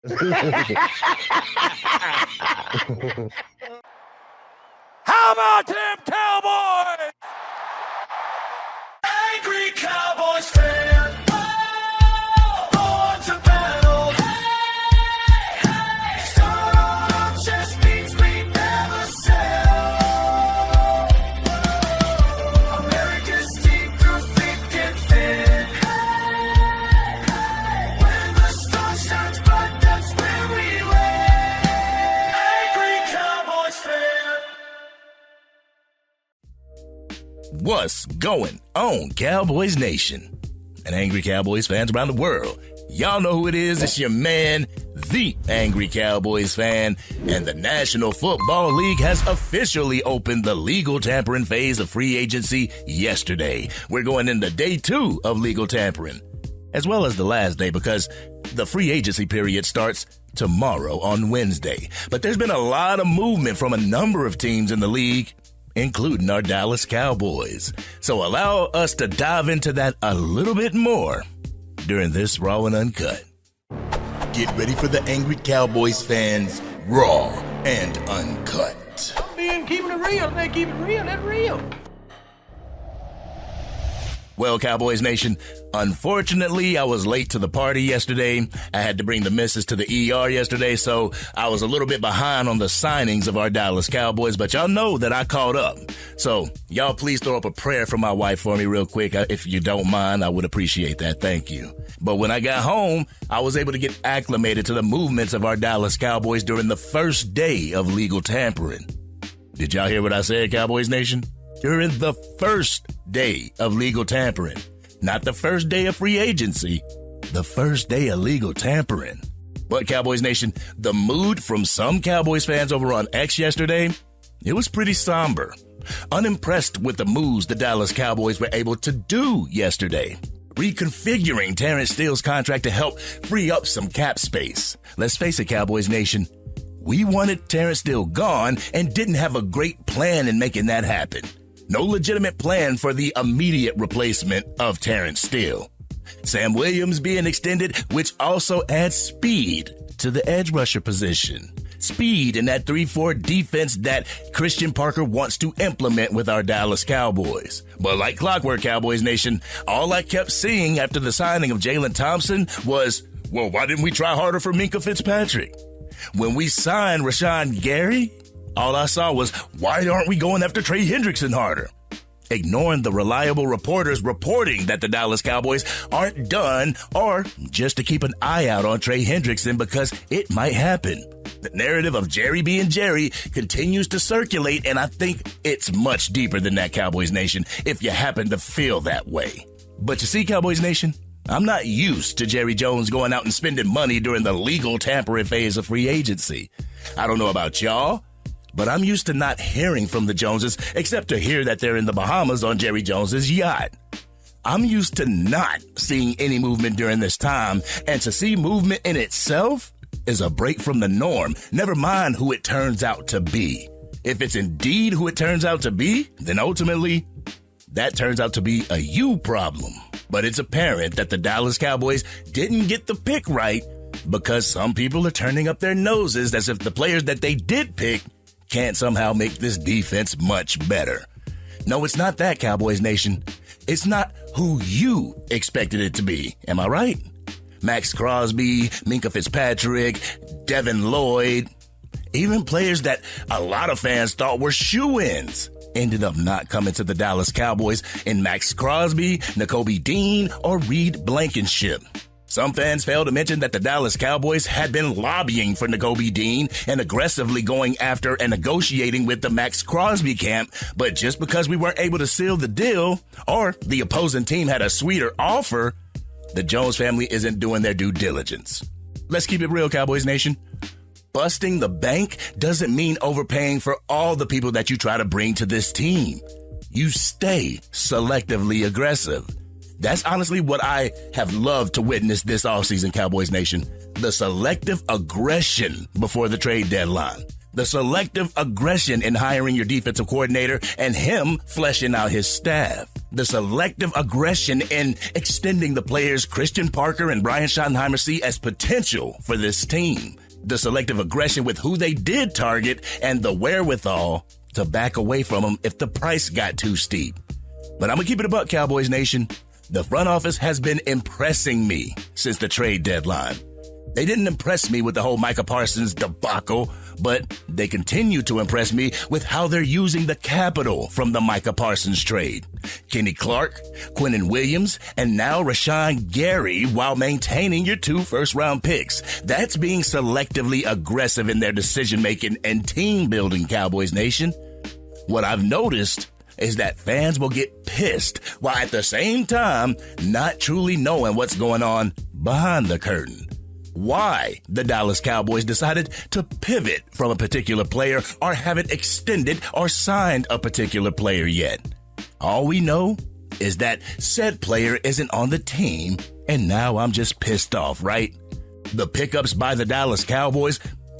How about them Cowboys? Angry Cowboys fan. Born to battle. Start on just means we never sell. America's team through thick and thin. When the sun shines bright, that's where we win. Angry Cowboys fan. What's going on, Cowboys Nation? And Angry Cowboys fans around the world. Y'all know who it is. It's your man, the Angry Cowboys Fan. And the National Football League has officially opened the legal tampering phase of free agency yesterday. We're going into day 2 of legal tampering, as well as the last day, because the free agency period starts tomorrow on Wednesday. But there's been a lot of movement from a number of teams in the league, including our Dallas Cowboys. So allow us to dive into that a little bit more during this Raw and Uncut. Get ready for the Angry Cowboys fans, Raw and Uncut. Man, keeping it real. They keep it real. That's real. Well, Cowboys Nation, unfortunately, I was late to the party yesterday. I had to bring the missus to the ER yesterday, so I was a little bit behind on the signings of our Dallas Cowboys, but y'all know that I caught up. So y'all please throw up a prayer for my wife for me real quick. If you don't mind, I would appreciate that. Thank you. But when I got home, I was able to get acclimated to the movements of our Dallas Cowboys during the first day of legal tampering. Did y'all hear what I said, Cowboys Nation? During the first day of legal tampering. Not the first day of free agency, the first day of legal tampering. But Cowboys Nation, the mood from some Cowboys fans over on X yesterday, it was pretty somber. Unimpressed with the moves the Dallas Cowboys were able to do yesterday. Reconfiguring Terrence Steele's contract to help free up some cap space. Let's face it, Cowboys Nation, we wanted Terrence Steele gone and didn't have a great plan in making that happen. No legitimate plan for the immediate replacement of Terrence Steele. Sam Williams being extended, which also adds speed to the edge rusher position. Speed in that 3-4 defense that Christian Parker wants to implement with our Dallas Cowboys. But like clockwork, Cowboys Nation, all I kept seeing after the signing of Jalen Thompson was, well, why didn't we try harder for Minkah Fitzpatrick? When we signed Rashawn Gary, all I saw was, why aren't we going after Trey Hendrickson harder? Ignoring the reliable reporters reporting that the Dallas Cowboys aren't done, or just to keep an eye out on Trey Hendrickson because it might happen. The narrative of Jerry being Jerry continues to circulate, and I think it's much deeper than that, Cowboys Nation, if you happen to feel that way. But you see, Cowboys Nation, I'm not used to Jerry Jones going out and spending money during the legal tampering phase of free agency. I don't know about y'all, but I'm used to not hearing from the Joneses except to hear that they're in the Bahamas on Jerry Jones's yacht. I'm used to not seeing any movement during this time, and to see movement in itself is a break from the norm, never mind who it turns out to be. If it's indeed who it turns out to be, then ultimately, that turns out to be a you problem. But it's apparent that the Dallas Cowboys didn't get the pick right because some people are turning up their noses as if the players that they did pick can't somehow make this defense much better. No, it's not that, Cowboys Nation. It's not who you expected it to be. Am I right? Max Crosby, Minkah Fitzpatrick, Devin Lloyd, even players that a lot of fans thought were shoo-ins ended up not coming to the Dallas Cowboys in Max Crosby, Nakobe Dean, or Reed Blankenship. Some fans failed to mention that the Dallas Cowboys had been lobbying for Nakobe Dean and aggressively going after and negotiating with the Max Crosby camp, but just because we weren't able to seal the deal, or the opposing team had a sweeter offer, the Jones family isn't doing their due diligence. Let's keep it real, Cowboys Nation. Busting the bank doesn't mean overpaying for all the people that you try to bring to this team. You stay selectively aggressive. That's honestly what I have loved to witness this offseason, Cowboys Nation. The selective aggression before the trade deadline. The selective aggression in hiring your defensive coordinator and him fleshing out his staff. The selective aggression in extending the players Christian Parker and Brian Schottenheimer see as potential for this team. The selective aggression with who they did target and the wherewithal to back away from them if the price got too steep. But I'm going to keep it a buck, Cowboys Nation. The front office has been impressing me since the trade deadline. They didn't impress me with the whole Micah Parsons debacle, but they continue to impress me with how they're using the capital from the Micah Parsons trade. Kenny Clark, Quinnen Williams, and now Rashawn Gary while maintaining your 2 first-round picks. That's being selectively aggressive in their decision-making and team-building, Cowboys Nation. What I've noticed is that fans will get pissed while at the same time not truly knowing what's going on behind the curtain. Why the Dallas Cowboys decided to pivot from a particular player or haven't extended or signed a particular player yet. All we know is that said player isn't on the team, and now I'm just pissed off, right? The pickups by the Dallas Cowboys,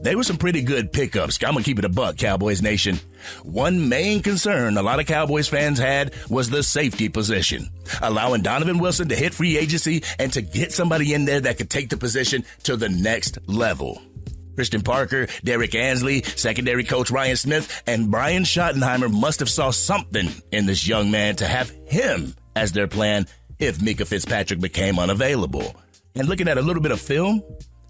they were some pretty good pickups. I'm going to keep it a buck, Cowboys Nation. One main concern a lot of Cowboys fans had was the safety position, allowing Donovan Wilson to hit free agency and to get somebody in there that could take the position to the next level. Christian Parker, Derek Ansley, secondary coach Ryan Smith, and Brian Schottenheimer must have saw something in this young man to have him as their plan if Micah Fitzpatrick became unavailable. And looking at a little bit of film,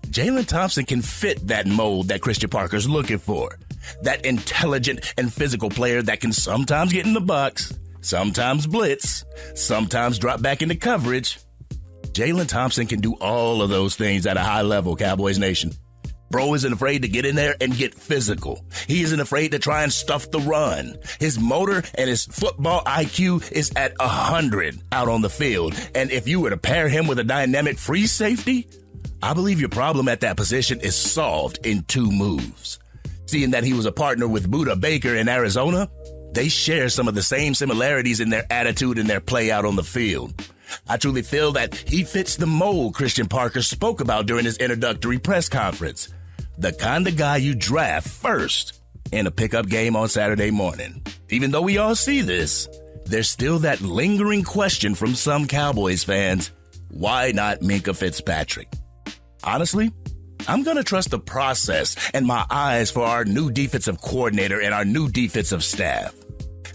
Jalen Thompson can fit that mold that Christian Parker's looking for. That intelligent and physical player that can sometimes get in the box, sometimes blitz, sometimes drop back into coverage. Jalen Thompson can do all of those things at a high level, Cowboys Nation. Bro isn't afraid to get in there and get physical. He isn't afraid to try and stuff the run. His motor and his football IQ is at 100 out on the field. And if you were to pair him with a dynamic free safety, I believe your problem at that position is solved in 2 moves. Seeing that he was a partner with Budda Baker in Arizona, they share some of the same similarities in their attitude and their play out on the field. I truly feel that he fits the mold Christian Parker spoke about during his introductory press conference. The kind of guy you draft first in a pickup game on Saturday morning. Even though we all see this, there's still that lingering question from some Cowboys fans. Why not Micah Fitzpatrick? Honestly, I'm going to trust the process and my eyes for our new defensive coordinator and our new defensive staff.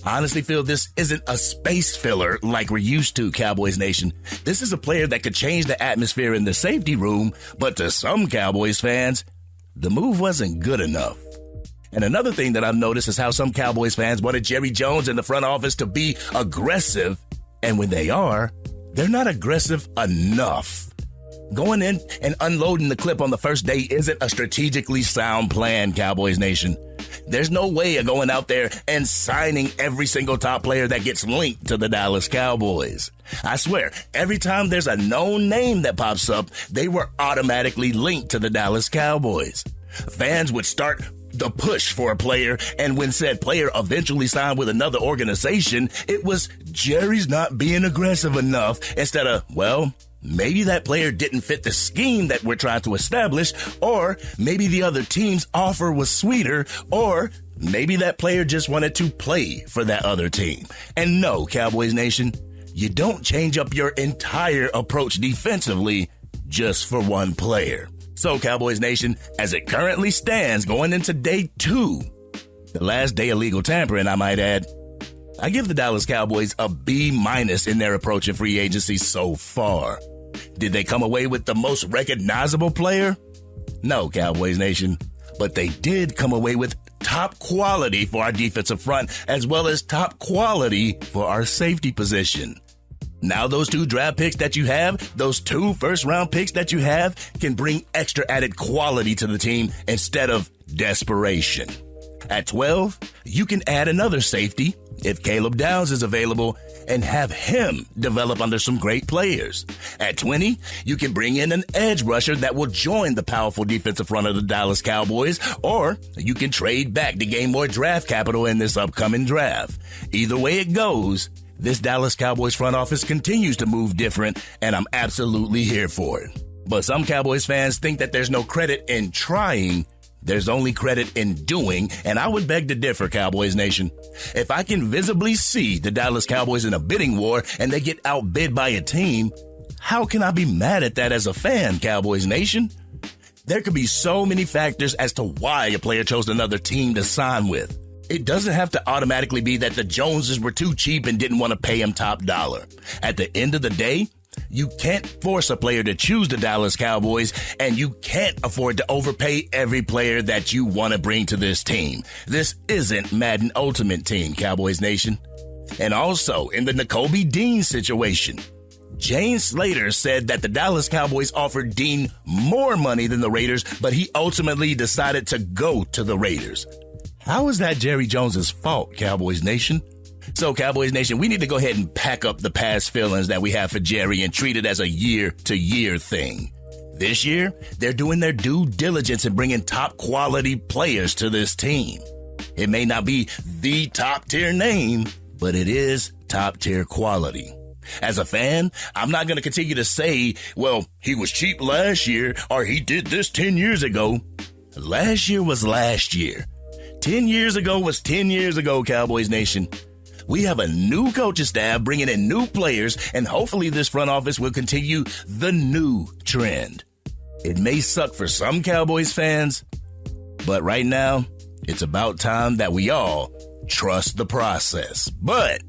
I honestly feel this isn't a space filler like we're used to, Cowboys Nation. This is a player that could change the atmosphere in the safety room, but to some Cowboys fans, the move wasn't good enough. And another thing that I've noticed is how some Cowboys fans wanted Jerry Jones in the front office to be aggressive, and when they are, they're not aggressive enough. Going in and unloading the clip on the first day isn't a strategically sound plan, Cowboys Nation. There's no way of going out there and signing every single top player that gets linked to the Dallas Cowboys. I swear, every time there's a known name that pops up, they were automatically linked to the Dallas Cowboys. Fans would start the push for a player, and when said player eventually signed with another organization, it was Jerry's not being aggressive enough instead of, well, maybe that player didn't fit the scheme that we're trying to establish, or maybe the other team's offer was sweeter, or maybe that player just wanted to play for that other team. And no, Cowboys Nation, you don't change up your entire approach defensively just for one player. So, Cowboys Nation, as it currently stands going into day 2, the last day of legal tampering, I might add, I give the Dallas Cowboys a B- in their approach of free agency so far. Did they come away with the most recognizable player? No, Cowboys Nation. But they did come away with top quality for our defensive front, as well as top quality for our safety position. Now those 2 draft picks that you have, those 2 first-round picks that you have, can bring extra added quality to the team instead of desperation. At 12, you can add another safety if Caleb Downs is available and have him develop under some great players. At 20, you can bring in an edge rusher that will join the powerful defensive front of the Dallas Cowboys, or you can trade back to gain more draft capital in this upcoming draft. Either way it goes, this Dallas Cowboys front office continues to move different, and I'm absolutely here for it. But some Cowboys fans think that there's no credit in trying There's only credit in doing, and I would beg to differ, Cowboys Nation. If I can visibly see the Dallas Cowboys in a bidding war and they get outbid by a team, how can I be mad at that as a fan, Cowboys Nation? There could be so many factors as to why a player chose another team to sign with. It doesn't have to automatically be that the Joneses were too cheap and didn't want to pay him top dollar. At the end of the day, you can't force a player to choose the Dallas Cowboys, and you can't afford to overpay every player that you want to bring to this team. This isn't Madden Ultimate Team, Cowboys Nation. And also, in the Nakobe Dean situation, Jane Slater said that the Dallas Cowboys offered Dean more money than the Raiders, but he ultimately decided to go to the Raiders. How is that Jerry Jones's fault, Cowboys Nation? So, Cowboys Nation, we need to go ahead and pack up the past feelings that we have for Jerry and treat it as a year-to-year thing. This year, they're doing their due diligence in bringing top-quality players to this team. It may not be the top-tier name, but it is top-tier quality. As a fan, I'm not going to continue to say, well, he was cheap last year or he did this 10 years ago. Last year was last year. 10 years ago was 10 years ago, Cowboys Nation. We have a new coaching staff bringing in new players, and hopefully this front office will continue the new trend. It may suck for some Cowboys fans, but right now, it's about time that we all trust the process. But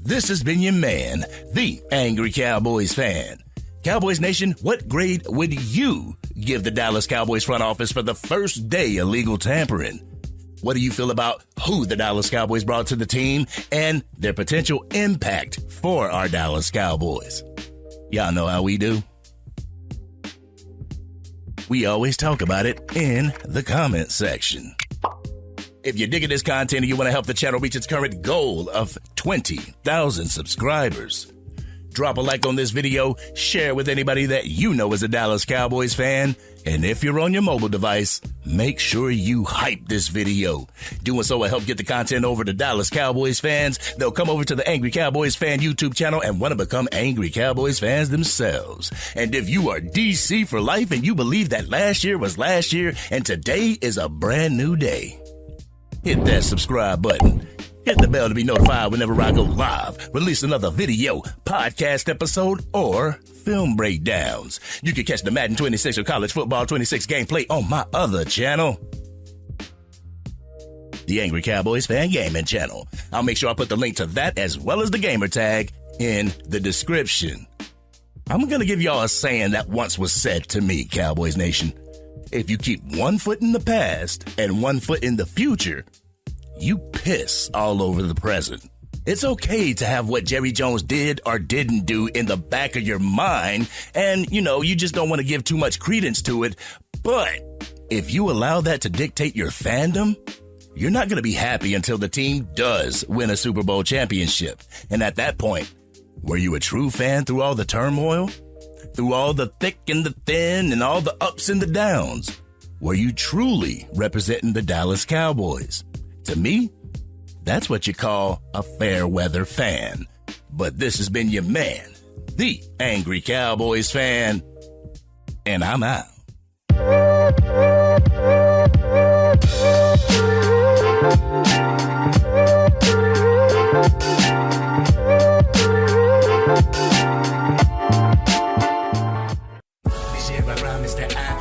this has been your man, the Angry Cowboys Fan. Cowboys Nation, what grade would you give the Dallas Cowboys front office for the first day of legal tampering? What do you feel about who the Dallas Cowboys brought to the team and their potential impact for our Dallas Cowboys? Y'all know how we do. We always talk about it in the comment section. If you're digging this content and you want to help the channel reach its current goal of 20,000 subscribers, drop a like on this video, share with anybody that you know is a Dallas Cowboys fan, and if you're on your mobile device, make sure you hype this video. Doing so will help get the content over to Dallas Cowboys fans. They'll come over to the Angry Cowboys Fan YouTube channel and want to become Angry Cowboys fans themselves. And if you are DC for life and you believe that last year was last year and today is a brand new day, hit that subscribe button. Hit the bell to be notified whenever I go live, release another video, podcast episode, or film breakdowns. You can catch the Madden 26 or College Football 26 gameplay on my other channel, the Angry Cowboys Fan Gaming Channel. I'll make sure I put the link to that as well as the gamer tag in the description. I'm going to give y'all a saying that once was said to me, Cowboys Nation. If you keep one foot in the past and one foot in the future, you piss all over the present. It's okay to have what Jerry Jones did or didn't do in the back of your mind, and, you just don't want to give too much credence to it. But if you allow that to dictate your fandom, you're not going to be happy until the team does win a Super Bowl championship. And at that point, were you a true fan through all the turmoil? Through all the thick and the thin and all the ups and the downs? Were you truly representing the Dallas Cowboys? To me, that's what you call a fair weather fan. But this has been your man, the Angry Cowboys Fan, and I'm out.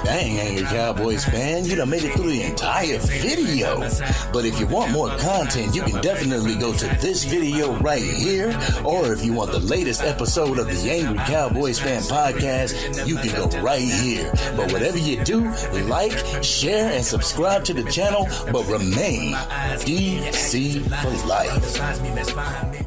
Dang, Angry Cowboys Fan, you done made it through the entire video. But if you want more content, you can definitely go to this video right here. Or if you want the latest episode of the Angry Cowboys Fan podcast, you can go right here. But whatever you do, like, share, and subscribe to the channel, but remain DC for life.